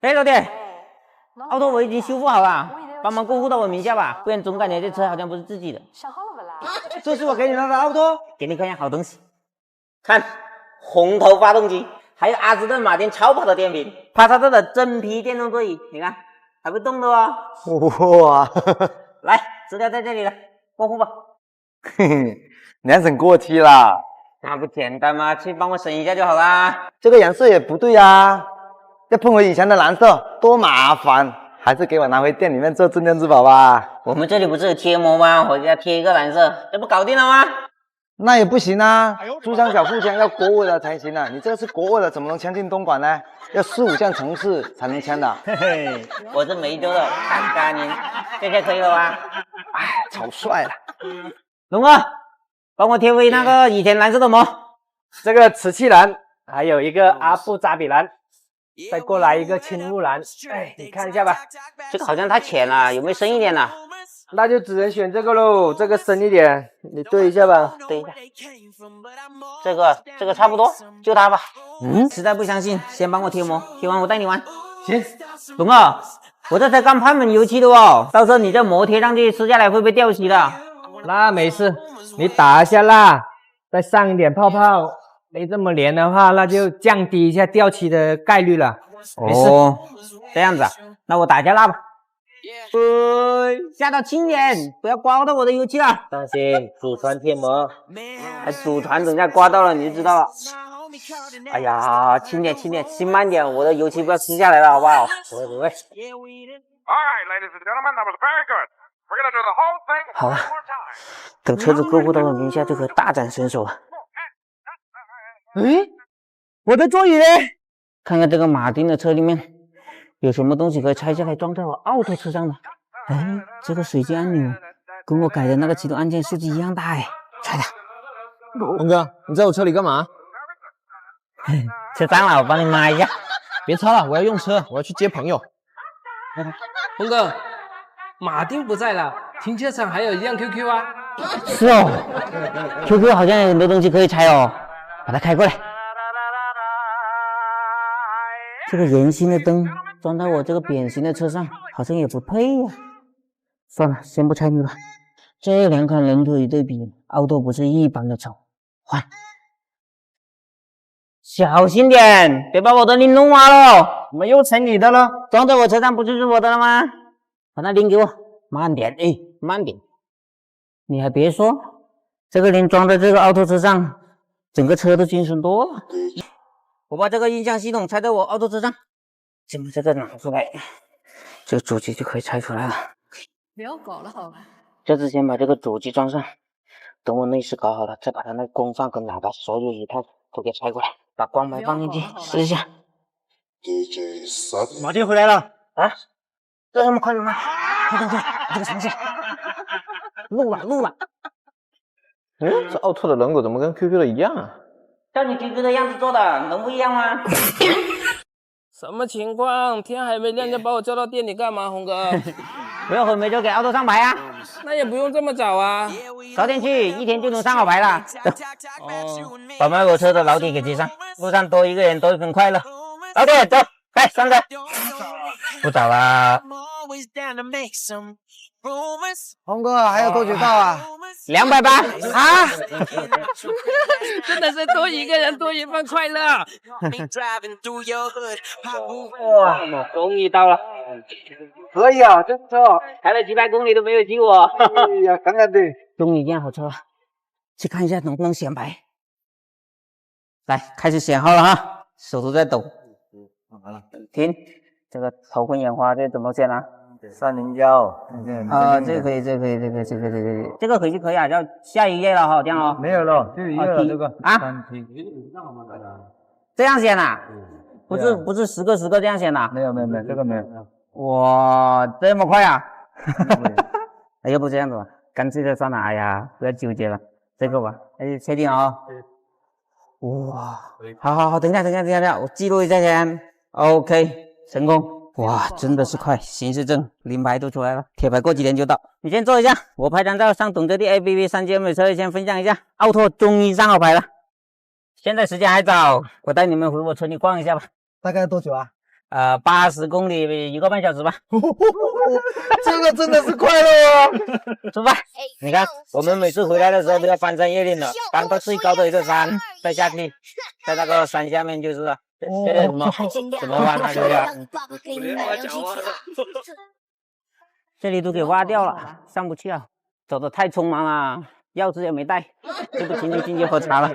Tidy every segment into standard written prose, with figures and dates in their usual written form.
嘿，老弟，奥拓我已经修复好了，帮忙过户到我名下吧，不然总感觉这车好像不是自己的。想好了不啦？这是我给你的奥拓，给你看样好东西。看，红头发动机，还有阿斯顿马丁超跑的电瓶，帕萨特的真皮电动座椅，你看还会动的哦。哇，来，资料在这里了，过户吧。嘿嘿，两省过期啦。那不简单吗？去帮我审一下就好啦。这个颜色也不对呀，要喷回以前的蓝色，多麻烦。还是给我拿回店里面做镇店之宝吧。我们这里不是有贴膜吗？我家贴一个蓝色，这不搞定了吗？那也不行啊，珠江小腹腔要国五的才行啊，你这个是国二的，怎么能签进东莞呢？要4、5项城市才能签的。嘿嘿，我是梅州的，看看您，这下可以了吧？哎，超帅了。龙哥，帮我贴回那个以前蓝色的膜。这个瓷器蓝，还有一个阿布扎比蓝，再过来一个青雾蓝。哎，你看一下吧。这个好像太浅了，有没有深一点的？那就只能选这个喽，这个深一点，你对一下吧。对一下，这个差不多，就它吧。实在不相信，先帮我贴膜，贴完我带你玩。行，龙哥，我这才刚喷满油漆的哦，到时候你这膜贴上去，撕下来会不会掉漆的？那没事，你打一下蜡，再上一点泡泡，没这么黏的话，那就降低一下掉漆的概率了。没事，这样子啊，那我打一下蜡吧。下到轻点，不要刮到我的油漆了。放心，祖传贴膜，还祖传等下刮到了你就知道了。哎呀，轻点轻点，轻慢点，我的油漆不要撕下来了，好不好？不会不会。好了，等车子过户到我名下就可大展身手了。诶，我的座椅呢？看看这个马丁的车里面有什么东西可以拆下来装在我奥拓车上的。哎，这个水晶按钮跟我改的那个启动按键数字一样大哎，拆它。龙哥，你在我车里干嘛？车脏了，我帮你抹一下。别擦了，我要用车，我要去接朋友。峰哥，马丁不在了，停车场还有一辆 QQ 啊。是哦 ，QQ 好像有很多东西可以拆哦，把它开过来。这个圆形的灯装在我这个扁形的车上，好像也不配呀。算了，先不拆你吧。这两款人腿一对比，奥拓不是一般的丑。换，小心点，别把我的铃弄花了。怎么又成你的了？装在我车上不就是我的了吗？把那铃给我，慢点，哎，慢点。你还别说，这个铃装在这个奥拓车上，整个车都精神多了。我把这个音响系统拆在我奥拓车上，先把这个拿出来，这个主机就可以拆出来了。不要搞了好吧？这次先把这个主机装上，等我内饰搞好了，再把它那功放跟喇叭所有一套都给拆过来，把光盘放进去试一下。马丁回来了啊！这么快吗？快，这个尝试，录了。这奥拓的轮毂怎么跟 QQ 的一样啊？照你 QQ 的样子做的，能不一样吗？什么情况？天还没亮就把我叫到店里干嘛，红哥？不要回梅州给奥拓上牌啊！那也不用这么早啊。早点去，一天就能上好牌了。走，哦，把卖我车的老铁给接上，路上多一个人多一份快乐。老铁，走，来上车。不早了。红哥还有多久到啊280啊！真的是多一个人多一份快乐。哇，终于到了。可以啊，真不错。开了几百公里都没有骑我。哎呀，看看对。终于见好车了，去看一下能不能显牌。来，开始显号了哈，手都在抖。好了。停，这个头昏眼花，这怎么显啊？三棱胶。这个可以，这个回去可以啊，要下一页了哈，这样哦。没有了，就一个了这个。啊？这样显啊？不是10个10个这样显的？没有，这个没有。哇，这么快啊！哎，要不这样子吧，干脆就算了。哎呀，不要纠结了，这个吧。哎，确定啊？哇，好，等一下，我记录一下先。OK， 成功。哇，真的是快，行驶证、临牌都出来了，铁牌过几天就到。你先坐一下，我拍张照上懂车帝 APP 上街美车先分享一下，奥拓终于上好牌了。现在时间还早，我带你们回我村里逛一下吧。大概多久啊？ 80公里1个半小时吧。这个真的是快乐啊！出发！你看，我们每次回来的时候都要翻山越岭的，刚到最高的一个山，再下去，在那个山下面就是什么弯啊，对呀。这里都给挖掉了，上不去了，走得太匆忙了，钥匙也没带，这不行就进去喝茶了。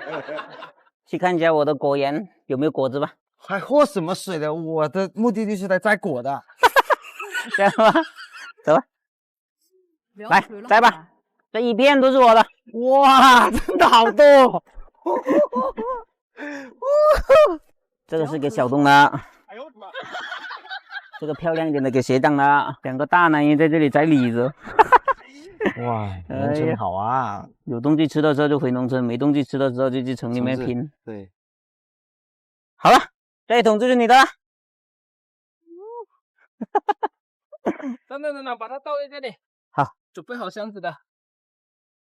去看一下我的果园有没有果子吧。还喝什么水的？我的目的地是来摘果的。这样吧，走吧，来摘吧，这一片都是我的。哇，真的好多！这个是给小东的，这个漂亮一点的给学长的，2个大男人在这里摘李子。哇，农村好啊！有东西吃的时候就回农村，没东西吃的时候就去城里面拼。对，好了，这一桶就是你的了。等，把它倒在这里。好，准备好箱子的。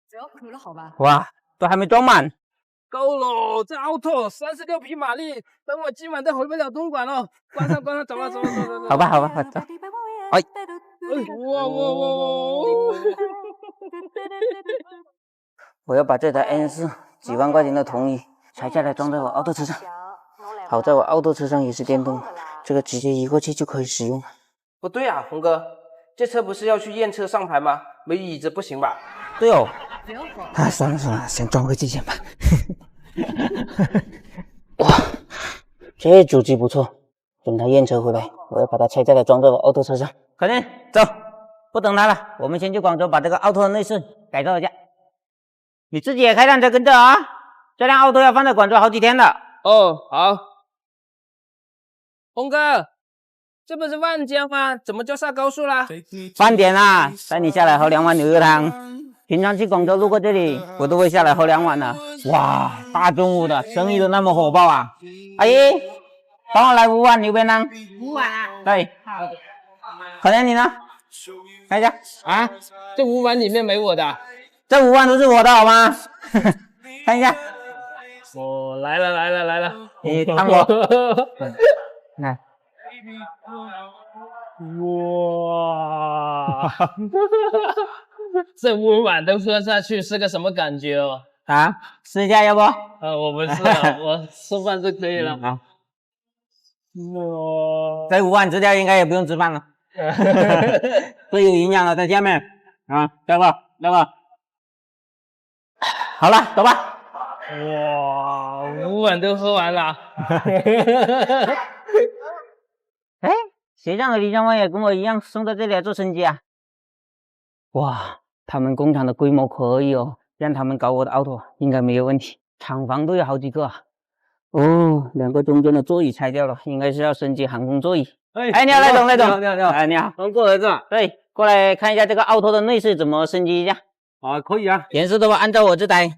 不要哭了好吧？哇，都还没装满。够了，这奥拓36匹马力，等我今晚都回不了东莞了。关上，走吧。好吧，走。哎，哇！我要把这台 N4几万块钱的铜椅拆下来装在我奥拓车上。好在我奥拓车上也是电动，这个直接移过去就可以使用。不对啊，峰哥，这车不是要去验车上牌吗？没椅子不行吧？对哦。不要搞了。算了，先装回去先吧。哇，这主机不错，等他验车回来，我要把它拆下来装在我奥拓车上。肯定，走，不等他了，我们先去广州把这个奥拓的内饰改造一下。你自己也开辆车跟着啊，这辆奥拓要放在广州好几天的。哦，好。峰哥，这不是万江吗？怎么就上高速啦？饭点啦，带你下来喝2碗牛肉汤。平常去广州路过这里，我都会下来喝2碗的。哇，大中午的，生意都那么火爆啊！阿姨，帮我来5碗牛鞭汤。5碗啊？对。好。可能你呢？看一下啊，这5碗里面没我的。这5碗都是我的，好吗？看一下。哦，来了。你看我。来。哇！这5碗都喝下去是个什么感觉哦？啊，试一下要不？我不是了，我吃饭就可以了。好。这5碗吃掉应该也不用吃饭了。最有营养了，在下面啊，来吧。好了，走吧。哇，5碗都喝完了。哎，学长和李长旺也跟我一样送到这里来做升级啊。哇，他们工厂的规模可以哦，让他们搞我的奥拓应该没有问题。厂房都有好几个啊。哦，2个中间的座椅拆掉了，应该是要升级航空座椅。哎，你好，赖总。你好。哎，你好。刚过来是吧？对，过来看一下这个奥拓的内饰怎么升级一下。啊，可以啊。颜色的话，按照我这台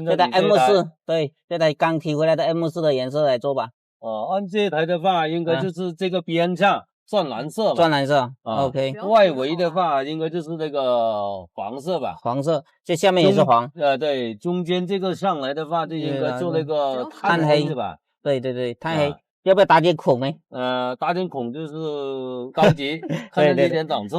这台 M4，对，这台刚提回来的 M4的颜色来做吧。按这台的话，应该就是这个边上钻蓝色吧。钻蓝色。OK。外围的话，应该就是那个黄色吧。黄色，这下面也是黄。对，中间这个上来的话，就应该做那个炭黑是吧？对，炭黑。要不要打点孔呢？打点孔就是高级，看着一点档次。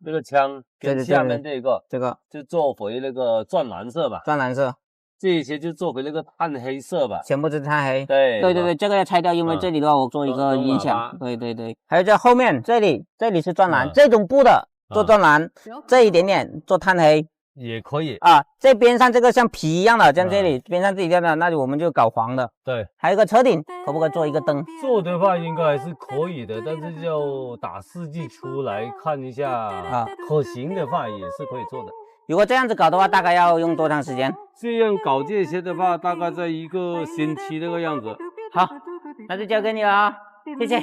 这个枪跟下面这个就做回那个钻蓝色吧。钻蓝色。这些就做回那个炭黑色吧。全部是炭黑。对，这个要拆掉，因为这里的话我做一个音响。对。还有在后面这里是钻蓝，这种布的做钻蓝，这一点点做炭黑。也可以啊，这边上这个像皮一样的，像这里边上这一样的，那我们就搞黄的。对，还有一个车顶，可不可以做一个灯？做的话应该还是可以的，但是要打4G出来看一下啊，可行的话也是可以做的。如果这样子搞的话，大概要用多长时间？这样搞这些的话，大概在1个星期那个样子。好，那就交给你了啊，谢谢。